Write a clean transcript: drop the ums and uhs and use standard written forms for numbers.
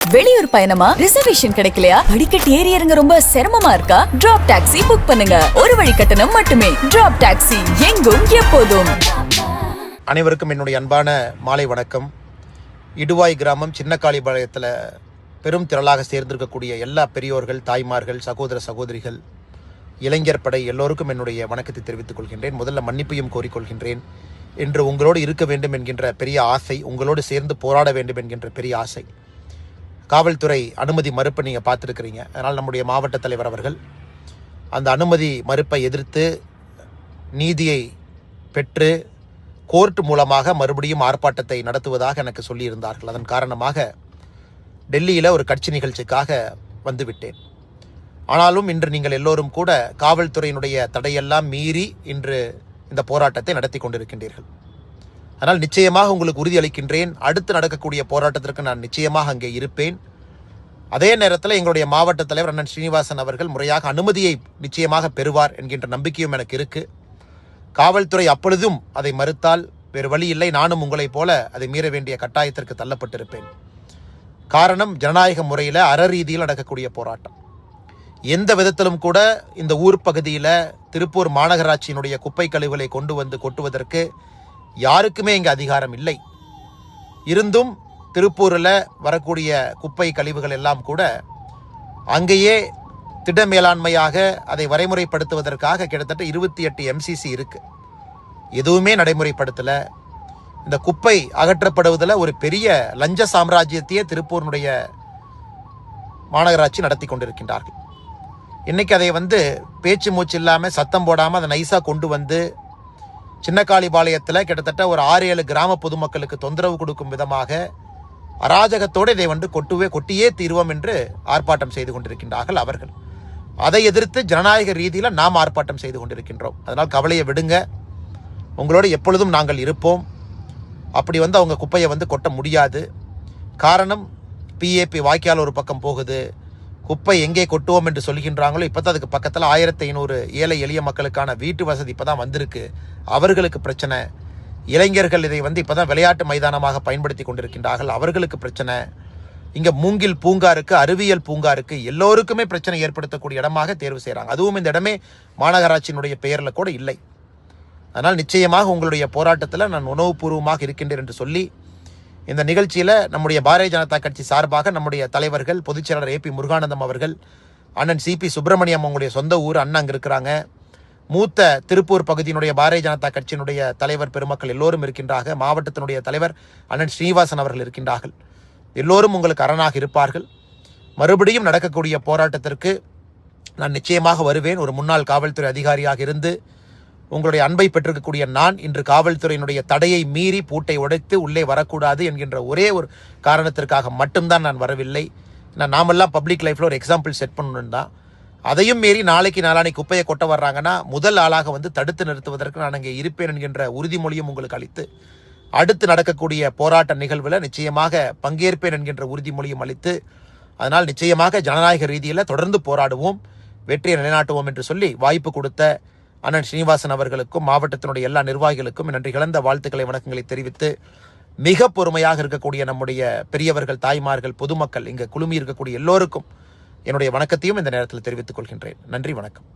வெளியூர் பயணமா? ரிசர்வேஷன் கிடைக்கலையா? படிக்கட்டு ஏறி இறங்க ரொம்ப சிரமமா இருக்கா? டிராப் டாக்ஸி புக் பண்ணுங்க. ஒரு வழி கட்டணம் மட்டுமே. டிராப் டாக்ஸி, எங்கும் எப்போதும். அனைவருக்கும் என்னுடைய அன்பான மாலை வணக்கம். இடுவாய் கிராமம் சின்னக்காளிபாளையத்தில் பெரும் திரளாக சேர்ந்திருக்கக்கூடிய எல்லா பெரியோர்கள், தாய்மார்கள், சகோதர சகோதரிகள், இளைஞர் படை எல்லோருக்கும் என்னுடைய வணக்கத்தை தெரிவித்துக் கொள்கின்றேன். முதல்ல மன்னிப்பையும் கோரிக்கொள்கின்றேன். இன்று உங்களோடு இருக்க வேண்டும் என்கின்ற பெரிய ஆசை, உங்களோடு சேர்ந்து போராட வேண்டும் என்கின்ற பெரிய ஆசை. காவல்துறை அனுமதி மறுப்பை நீங்கள் பார்த்துருக்கிறீங்க. அதனால் நம்முடைய மாவட்ட தலைவர் அவர்கள் அந்த அனுமதி மறுப்பை எதிர்த்து நீதியை பெற்று கோர்ட் மூலமாக மறுபடியும் ஆர்ப்பாட்டத்தை நடத்துவதாக எனக்கு சொல்லியிருந்தார்கள். அதன் காரணமாக டெல்லியில் ஒரு கட்சி நிகழ்ச்சிக்காக வந்துவிட்டேன். ஆனாலும் இன்று நீங்கள் எல்லோரும் கூட காவல்துறையினுடைய தடையெல்லாம் மீறி இன்று இந்த போராட்டத்தை நடத்தி கொண்டிருக்கின்றீர்கள். அதனால் நிச்சயமாக உங்களுக்கு உறுதியளிக்கின்றேன், அடுத்து நடக்கக்கூடிய போராட்டத்திற்கு நான் நிச்சயமாக அங்கே இருப்பேன். அதே நேரத்தில் எங்களுடைய மாவட்ட தலைவர் அண்ணன் ஸ்ரீனிவாசன் அவர்கள் முறையாக அனுமதியை நிச்சயமாக பெறுவார் என்கின்ற நம்பிக்கையும் எனக்கு இருக்கு. காவல்துறை அப்பொழுதும் அதை மறுத்தால் வேறு வழி இல்லை, நானும் உங்களைப் போல அதை மீற வேண்டிய கட்டாயத்திற்கு தள்ளப்பட்டிருப்பேன். காரணம், ஜனநாயக முறையில் அறரீதியில் நடக்கக்கூடிய போராட்டம். எந்த விதத்திலும் கூட இந்த ஊர் பகுதியில் திருப்பூர் மாநகராட்சியினுடைய குப்பை கழிவுகளை கொண்டு வந்து கொட்டுவதற்கு யாருக்குமே இங்கே அதிகாரம் இல்லை. இருந்தும் திருப்பூரில் வரக்கூடிய குப்பை கழிவுகள் எல்லாம் கூட அங்கேயே திட மேலாண்மையாக அதை வரைமுறைப்படுத்துவதற்காக கிட்டத்தட்ட 28 MCC இருக்கு. எதுவுமே நடைமுறைப்படுத்தலை. இந்த குப்பை அகற்றப்படுவதில் ஒரு பெரிய லஞ்ச சாம்ராஜ்யத்தையே திருப்பூரினுடைய மாநகராட்சி நடத்தி கொண்டிருக்கின்றார்கள். இன்னைக்கு அதை பேச்சு மூச்சு இல்லாமல் சத்தம் போடாமல் அதை நைஸாக கொண்டு வந்து சின்னக்காளிபாளையத்தில் கிட்டத்தட்ட ஒரு 6-7 கிராம பொதுமக்களுக்கு தொந்தரவு கொடுக்கும் விதமாக அராஜகத்தோடு இதை கொட்டியே தீர்வோம் என்று ஆர்ப்பாட்டம் செய்து கொண்டிருக்கின்றார்கள் அவர்கள். அதை எதிர்த்து ஜனநாயக ரீதியில் நாம் ஆர்ப்பாட்டம் செய்து கொண்டிருக்கின்றோம். அதனால் கவலையை விடுங்க, உங்களோடு எப்பொழுதும் நாங்கள் இருப்போம். அப்படி அவங்க குப்பையை கொட்ட முடியாது. காரணம், PAP வாய்க்கால் ஒரு பக்கம் போகுது, குப்பை எங்கே கொட்டுவோம் என்று சொல்கின்றாங்களோ இப்போ தான் அதுக்கு பக்கத்தில் 1500 ஏழை எளிய மக்களுக்கான வீட்டு வசதி இப்போ தான் வந்திருக்கு. அவர்களுக்கு பிரச்சனை. இளைஞர்கள் இதை இப்போ தான் விளையாட்டு மைதானமாக பயன்படுத்தி கொண்டிருக்கின்றார்கள், அவர்களுக்கு பிரச்சனை. இங்கே மூங்கில் பூங்கா இருக்குது, அறிவியல் பூங்கா இருக்குது, எல்லோருக்குமே பிரச்சனை ஏற்படுத்தக்கூடிய இடமாக தேர்வு செய்கிறாங்க. அதுவும் இந்த இடமே மாநகராட்சியினுடைய பெயரில் கூட இல்லை. அதனால் நிச்சயமாக உங்களுடைய போராட்டத்தில் நான் உணவுபூர்வமாக இருக்கின்றேன் என்று சொல்லி இந்த நிகழ்ச்சியில் நம்முடைய பாரதிய ஜனதா கட்சி சார்பாக நம்முடைய தலைவர்கள், பொதுச் செயலாளர் AP முருகானந்தம் அவர்கள், அண்ணன் CP சுப்பிரமணியம், அவங்களுடைய சொந்த ஊர் அண்ணன் அங்கே இருக்கிறாங்க, மூத்த திருப்பூர் பகுதியினுடைய பாரதிய ஜனதா கட்சியினுடைய தலைவர் பெருமக்கள் எல்லோரும் இருக்கின்றார்கள், மாவட்டத்தினுடைய தலைவர் அண்ணன் ஸ்ரீனிவாசன் அவர்கள் இருக்கின்றார்கள். எல்லோரும் உங்களுக்கு அரணாக இருப்பார்கள். மறுபடியும் நடக்கக்கூடிய போராட்டத்திற்கு நான் நிச்சயமாக வருவேன். ஒரு முன்னாள் காவல்துறை அதிகாரியாக இருந்து உங்களுடைய அன்பை பெற்றிருக்கக்கூடிய நான் இன்று காவல்துறையினுடைய தடையை மீறி பூட்டை உடைத்து உள்ளே வரக்கூடாது என்கின்ற ஒரே ஒரு காரணத்திற்காக மட்டும்தான் நான் வரவில்லை. நாமெல்லாம் பப்ளிக் லைஃப்பில் ஒரு எக்ஸாம்பிள் செட் பண்ணணும் தான். அதையும் மீறி நாளைக்கு நாளானைக்கு குப்பையை கொட்ட வர்றாங்கன்னா முதல் ஆளாக தடுத்து நிறுத்துவதற்கு நான் அங்கே இருப்பேன் என்கின்ற உறுதிமொழியும் உங்களுக்கு அளித்து, அடுத்து நடக்கக்கூடிய போராட்ட நிகழ்வில் நிச்சயமாக பங்கேற்பேன் என்கின்ற உறுதிமொழியும் அளித்து, அதனால் நிச்சயமாக ஜனநாயக ரீதியில் தொடர்ந்து போராடுவோம், வெற்றியை நிலைநாட்டுவோம் என்று சொல்லி வாய்ப்பு கொடுத்த அண்ணன் ஸ்ரீனிவாசன் அவர்களுக்கும் மாவட்டத்தினுடைய எல்லா நிர்வாகிகளுக்கும் நன்றி கலந்த வாழ்த்துக்களை, வணக்கங்களை தெரிவித்து, மிக பொறுமையாக இருக்கக்கூடிய நம்முடைய பெரியவர்கள், தாய்மார்கள், பொதுமக்கள், இங்கே குழுமி இருக்கக்கூடிய எல்லோருக்கும் என்னுடைய வணக்கத்தையும் இந்த நேரத்தில் தெரிவித்துக் கொள்கின்றேன். நன்றி, வணக்கம்.